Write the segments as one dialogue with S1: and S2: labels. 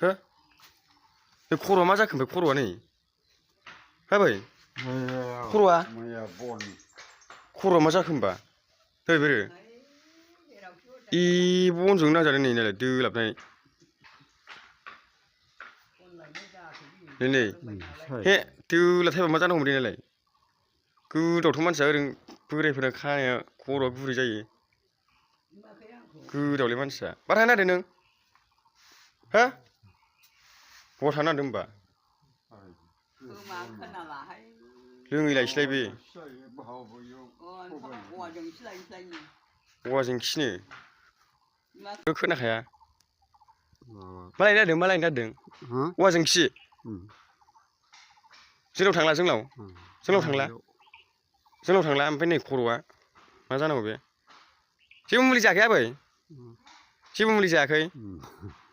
S1: हो बे खर'आ मा जाखो ओमफ्राय खर'आ नै हा बै खर'आ मा जाखो होमबा है बोरो इ बनजों नांजादों नै नालाय दोलाबनाय नै हे दोलाबथायबा मा जानांगौ दे नालाय गोदावथ' मानसिया ओरैनो बोरायफोरा खानाया खर'आ गुरै जायो गोदावलै मानसिया बार थानो नागिरदों नों हा बहा थानो नागिरदों होमबा लोङै लायसैलाय बे औवा जोंखिनो खोनाखाया मा लायनो नागिरदों औवा जोंखि जोंनाव थांला जोंनाव थांला ओमफ्राय नै खर'आ मा जानांगौ बे जेबो मुलि जायाखै आबै जेबो मुलि जायाखै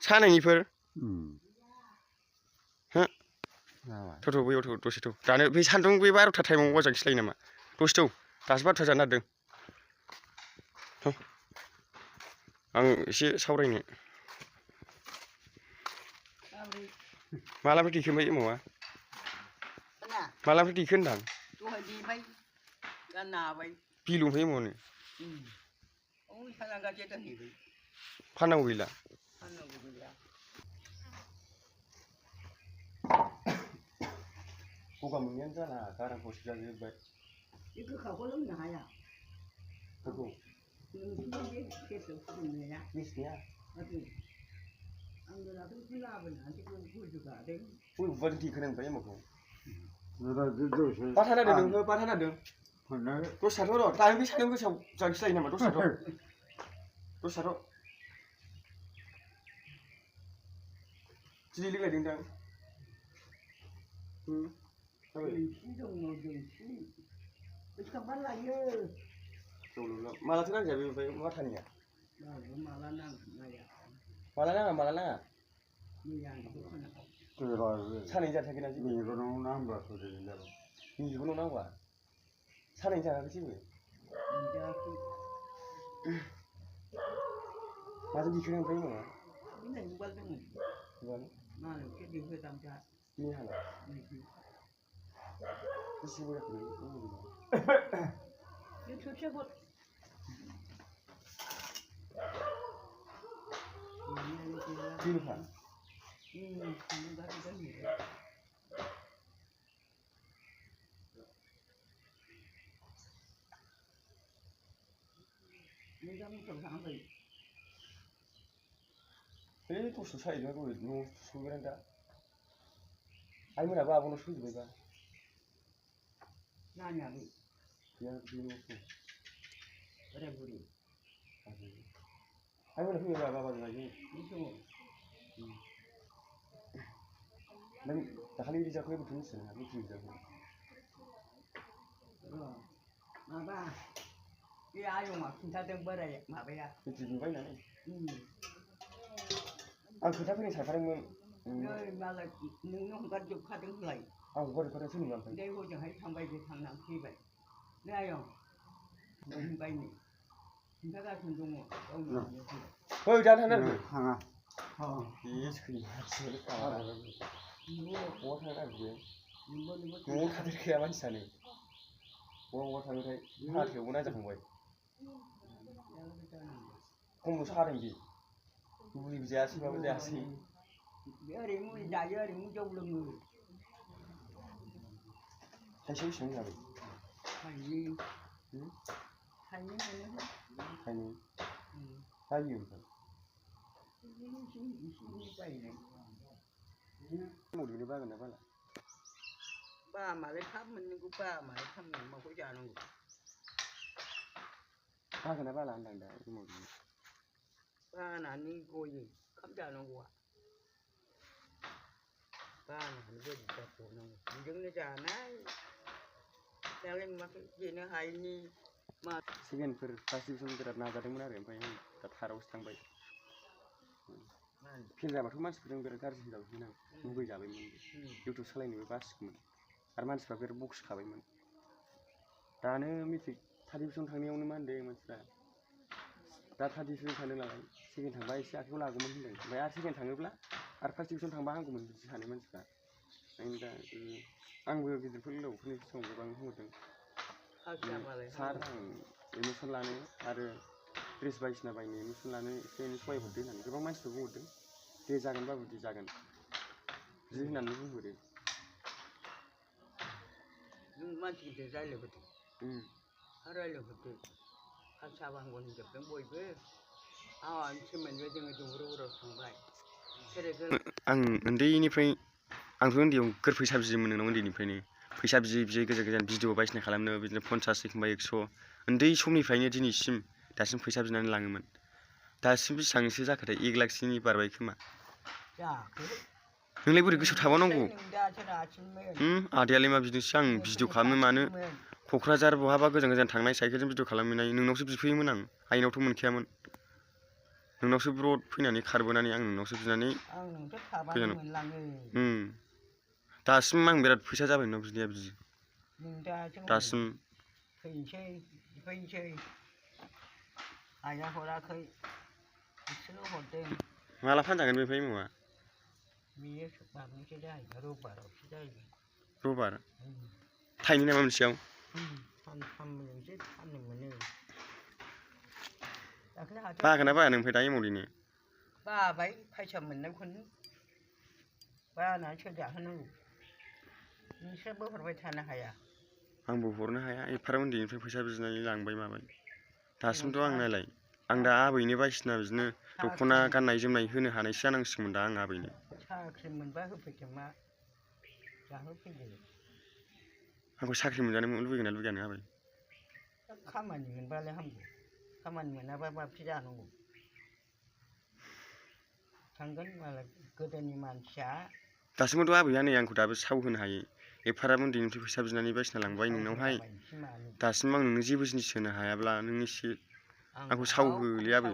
S1: सानायनिफोर थौ बैयाव थौ दसे थौ दानो बे सान्दुं बे 12था टाइमाव औवा जोंखि लायो नामा दसे थौ दासो 12था जानो नागिरदों आं एसे सावरायनो मालानिफ्राय देखो ओमफ्राय एमावा मालानिफ्राय देखो होनदां बिल ओमफ्राय एमावानो फाननांगौ गैला गगा मोननायानो जाला गारांखौसो जाजोब्बाय बे गोखाखौ लोंनो हाया गोखौ नोंसिनि बे गेसाव फुदुंनाया गेस गैया आं दाख्लै लाबोनानैसो गुजुगादों बबेबादि देखो नों ओमफ्राय एमावखौ बार थानो नागिरदों नोङो बार थानो नागिरदों दसे थाथ' र' दानो बे सान्दुं गोसायाव जोंखि लायो नामा दसे थाथ' दिनै लोंलायदोंदां मालाथो नांजाया बे ओमफ्राय माथानिया माला नाङा सानायनि जाथाराखैना जेबो मेगनाव नांबा सानायनि जाथाराखै जेबो माजों देखो ओमफ्राय एमावा बे दसे सायोना दहाय न' सहैबाय दा आइमोनाबो आब'नाव फैजोब्बायबा नानियाबो गैया बे न'आवसो बोराय बुरि आइमोना फैबायबा बाबाजों आइजों नों दाखालि रिजाल्टखौ बोरैथो मिथिया नोंहा मेट्रिक रिजाल्टखौ माबा बे आयंआ खिन्थादों बोराय माबाया मेट्रिक नुबाय होननानै आं खोथा फैनो सानखादोंमोन मालाय नोंनो हगारजोबखादों होनलाय आं हगारजोबखादों सोरनोबा ओमफ्राय हजोंहाय थांबाय बे थांनानै फैबाय नै आयं होनबाय नै खिन्थागासिनो दङ गावनि ओइ दानो थांनो थाङा बे सैमासो बहा थांनो नागिरदों न'आव थादेरखाया मानसियानो बहा थाङोथाय हाथायावबो नायजाखांबाय खमल' सादों बे मुलिबो जायासै माबो जायासै ओरैनो मुलि जायो ओरैनो जौ लोङो थाइसेयाव बेसेबां जाबाय थाइनै मोनो बायो ओमफ्राय मदुनो बागोन ना बाला बामालाय थाब मोननांगौ बामालाय थाब मोननांगौ माखौ जानांगौ बागोन ना बाला होनदां दा मदुनो बानानै गयो ओंखाम जानांगौआ बानानै बोरै जाबावनांगौ बेजोंनो जानाय दालाय नुवाखै जेनो हायैनि मा सेकेन्डफोर फार्स्ट डिभिसन बिराद नाजादोंमोन आरो ओमफ्राय दा थार्डआवसो थांबाय फेल जाबाथ' मानसिफोरजों बिराद गाज्रि होनजागौमोन आं मुगैजाबायमोन इउटुब सालायनोबो बासिगौमोन आरो मानसिफ्रा बिराद बखिखाबायमोन दानो मेट्रिक थार्ड डिभिसन थांनायावनो मा होनदों मानसिफ्रा दा थार्ड डिभिसन थांदों नालाय सेकेन्ड थांबा एसे आखाइयाव लागौमोन होनदों ओमफ्राय आरो सेकेन्ड थाङोब्ला
S2: आरो फार्स्ट डिभिजन थांबा हामगौमोन बिदि सानो मानसिफ्रा दा आंबो गिदिरफोर लोगोफोरनि सिगाङाव गोबां बुंहरदों सार आं एडमिसन लानो आरो ड्रेस बायदिसिना बायनो एडमिसन लानो एसे एनै सहाय हरदो होननानै गोबां मानसिफोर बुंहरदों दे जागोन बाबु दे जागोन बिदि होननानै बुंहरो
S1: नों मानसि गिदिर रायज्लायबोदों रायज्लायहरदो पास जाबा हामगौ होनजोबदों बयबो आंनि सोमोन्दै जोङो दुंब्रुराव थांबाय
S2: आं उन्दैनिफ्राय आंथ' उन्दैयाव गोर फैसा बियोमोन नोंनाव उन्दैनिफ्रायनो फैसा बियै बियै गोजान गोजान भिडिअ बायदिसिना खालामनो बिदिनो 50 एखमबा 100 उन्दै समनिफ्रायनो दिनैसिम दासिम फैसा बिनानै लाङोमोन दासिम बेसेबांसो जाखोथाय 1 लाखसोनि बारबाय खोमा नोंलाय बोरै गोसोआव थाबावनांगौ आदायालाय मा बिदोंसो आं भिडिअ खालामनो मानो क'क्राझार बहाबा गोजान गोजान थांनाय साइकेलजों भिडिअ खालामहैनाय नोंनावसो बिफैयोमोन आं आइनावथ' मोनखायामोन नोंनावसो ब्रड फैनानै खारबोनानै आं नोंनावसो बिनानै दासिम आं बिराद फैसा जाबाय नोंनाव बिनाया बिदि दासिम
S1: फैनोसै आइया हराखै बिसोरनो हरदों
S2: माला फानजागोन बे एमावा
S1: बेयो माबानिसो जाहैबाय रबिबारावसो जाहैबाय
S2: रबिबार थाइनै नामा मोनसेयाव
S1: सानथामजोंसो फाननो मोनो
S2: बागोना बाया नों ओमफ्राय दा एमाव देनो
S1: बाबाय फैसा मोननायखौनो बानानै सोर जाहोनांगौ नोंसोरबो हरबाय थानो हाया
S2: आंबो हरनो हाया एफाराब उन्दैनिफ्राय फैसा बिनानै लांबाय माबाय दासिमथ' आं नायलाय आं दा आबैनो बायदिसिना बिदिनो दख'ना गाननाय जोमनाय होनो हानायसो जानांसिगौमोन दा आं आबैनो
S1: साख्रि मोनबा होफैदों मा जाहोफैदो
S2: आंखौ साख्रि मोनजानो लुबैगोन ना लुबैया नों आबै
S1: खामानि मोनबालाय हामगौ खामानि मोनाबा माबोरै जानांगौ थांगोन मालाय गोदोनि मानसिया
S2: दासिमबोथ' आबैया नै आंखौ दाबो साव होनो हायो एफाराब उन्दैनिफ्राय फैसा बिनानै बायदिसिना लांबाय नोंनावहाय दासिम आं नोंनो जेबो जिनिस होनो हायाब्ला नों एसे आंखौ साव होलै आबै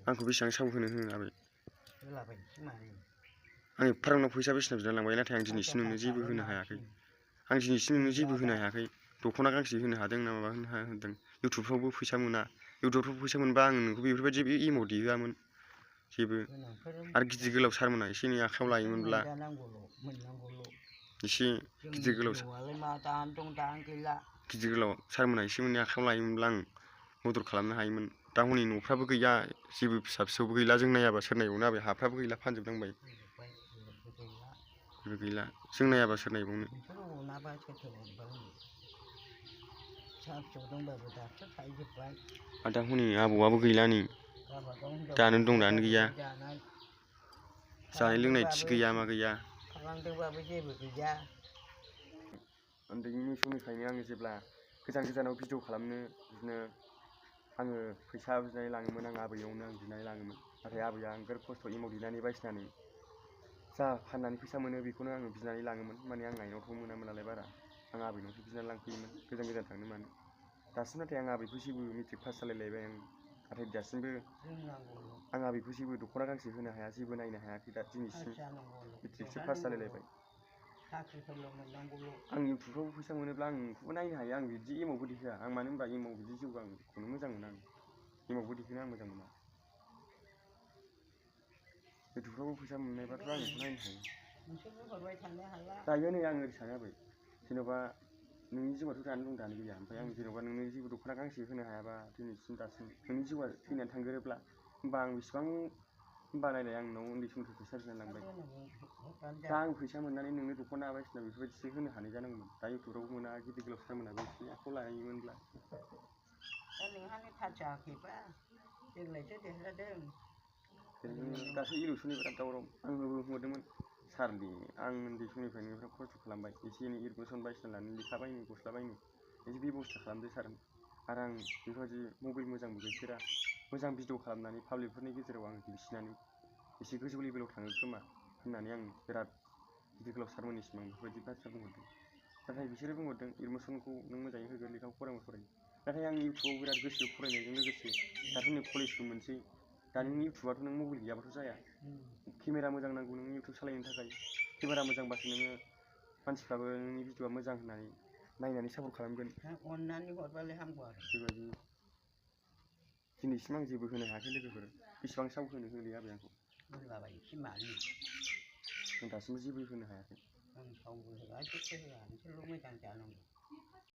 S2: आंखौ बेसेबां साव होनो आबै आं एफाराब नोंनाव फैसा बेसेना बिनानै लांबाय नाथाय आं दिनैसिम नोंनो जेबो होनो हायाखै दख'ना गांसे होनो हादों ना माबा होनो हादों इउटुबफ्रावबो फैसा मोना इउटुबफ्राव फैसा मोनबा आं नोंखौ बेफोरबायदि एमाव देहोआमोन जेबो आरो गिदिर गोलाव सारमोना एसे एनै आखायाव लायोमोनब्ला एसे गिदिर गोलाव सारमोना एसे एनै आखायाव लायोमोनब्ला आं मदद खालामनो हायोमोन दा हनै न'फ्राबो गैया जेबो फिसा फिसौबो गैला जों नायाबा सोर नायबावनो आबै हाफ्राबो गैला फानजोबनांबाय जेबो गैला जों नायाबा सोर नायबावनो दा हनै आबौआबो गैला नै दानो दं दानो गैया जानाय लोंनाय थि गैया मा गैया उन्दैनि समनिफ्रायनो आङो जेब्ला गोजान गोजानाव भिडिअ खालामनो बिदिनो आङो फैसा बिनानै लाङोमोन आं आबैयावनो आं बिनानै लाङोमोन नाथाय आबैया आं बिराद खस्थ' एमाव देनानै बायसिनानै जा फाननानै फैसा मोनो बेखौनो आङो बिनानै लाङोमोन माने आं आइनावथ' मोनामोन नालाय बारा आं आबैनावसो बिनानै लांफैयोमोन गोजान गोजान थांनो मानो दासिम नाथाय आं आबैखौ जेबो मेट्रिक पास जालायलायबाय आं नाथाय दासिमबो आं आबैखौ जेबो दख'ना गांसे होनो हाया जेबो नायनो हायाखै दा दिनैसिम मेट्रिकसो पास जालायलायबाय आं इउटुबफ्रावबो फैसा मोनोब्ला आं नोंखौबो नायनो हायो आं बिदि एमावबो देहोआ आं मानो होनबा एमाव बिदि जौ आंखौनो मोजां मोना आं एमावबो देहोनो आं मोजां मोना इउटुबफ्रावबो फैसा मोननायबाथ' आं बेखौ नायनो हायो दायो नै आं ओरै सानो आबै जेन'बा नोंनि जिउआथ' दानो दं दानो गैया ओमफ्राय आं जेन'बा नोंनो जेबो दख'ना गांसे होनो हायाबा दिनैसिम दासिम नोंनि जिउआ थैनानै थांगोरोब्ला होमबा आं बेसेबां होमबा नायलाय आं नोंनाव उन्दै समनिफ्राय फैसा बिनानै लांबाय दा आं फैसा मोननानै नोंनो दख'ना बायदिसिना बेफोरबायदिसो होनो हानाय जानांगौमोन दा इउटुबफ्रावबो मोना गिदिर गोलाव सारमोनाबो एसे आखायाव लायोमोनब्ला दासो इलेक्सननि बिराद दावराव आंबो बुंहरदोंमोन सार दे आं उन्दै समनिफ्रायनो बिराद खस्थ' खालामबाय एसे एनै एडमिसन बायदिसिना लानानै लेखा बायनो गस्ला बायनो एसे बेब'स्था खालामदो सार आरो आं बेफोरबायदि मबाइल मोजांबो गैफेरा मोजां भिडिअ खालामनानै पाब्लिकफोरनि गेजेराव आं दिन्थिनानै एसे गोजौ लेभेलाव थाङो खोमा होननानै आं बिराद गिदिर गोलाव सारमोननिसिम आं बेफोरबायदि बाथ्रा बुंहरदों नाथाय बिसोरो बुंहरदों एडमिसनखौ नों मोजाङै होगोन लेखाखौ फराय नाथाय आं इउटुबाव बिराद गोसो फरायनायजों लोगोसे दाथ' नै कलेजबो मोनसै दानि इउटुबाथ' नों मबाइल गैयाबाथ' जाया केमेरा मोजां नांगौ नों इउटुब सालायनो थाखाय केमेरा मोजांबासो नोङो मानसिफ्राबो नोंनि भिडिअआ मोजां होननानै नायनानै सापर्ट खालामगोन अननानै हरबालाय हामगौ आरो बेबायदि दिनैसिम आं जेबो होनो हायाखै लोगोफोर बेसेबां साव होनो होलै आबै आंखौ
S1: होलाबायो बिमानि
S2: जों दासिमबो जेबो होनो हायाखै
S1: आं थावबो होआ जेबो होआ नोंसोरल' मोजां जानांगौ